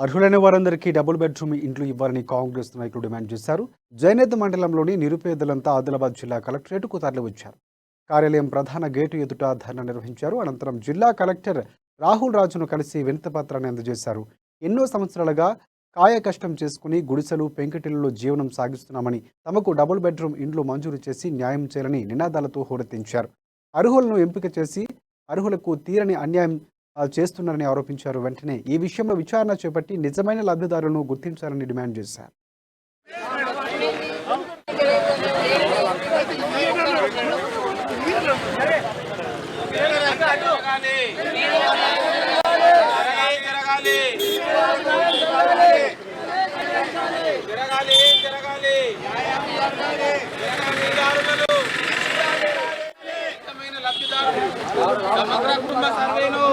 అర్హులైన వారందరికీ double bedroom ఇండ్లు ఇవ్వాలని కాంగ్రెస్ నాయకులు డిమాండ్ చేశారు. జయనేత్ మండలంలోని నిరుపేదలంతా ఆదిలాబాద్ జిల్లా కలెక్టరేట్కు తరలివచ్చారు. కార్యాలయం ప్రధాన గేటు ఎదుట ధర్నా నిర్వహించారు. అనంతరం జిల్లా కలెక్టర్ రాహుల్ రాజును కలిసి వినతిపత్రాన్ని అందజేశారు. ఎన్నో సంవత్సరాలుగా కాయ కష్టం చేసుకుని గుడిసెలు పెంకుటిల్లులో జీవనం సాగిస్తున్నామని, తమకు డబుల్ బెడ్రూమ్ ఇండ్లు మంజూరు చేసి న్యాయం చేయాలని నినాదాలతో హోరెత్తించారు. అర్హులను ఎంపిక చేసి అర్హులకు తీరని అన్యాయం చేస్తున్నారని ఆరోపించారు. వెంటనే ఈ విషయంలో విచారణ చేపట్టి నిజమైన లబ్ధిదారులను గుర్తించాలని డిమాండ్ చేశారు. సమగ్ర కుటుంబ సర్వేను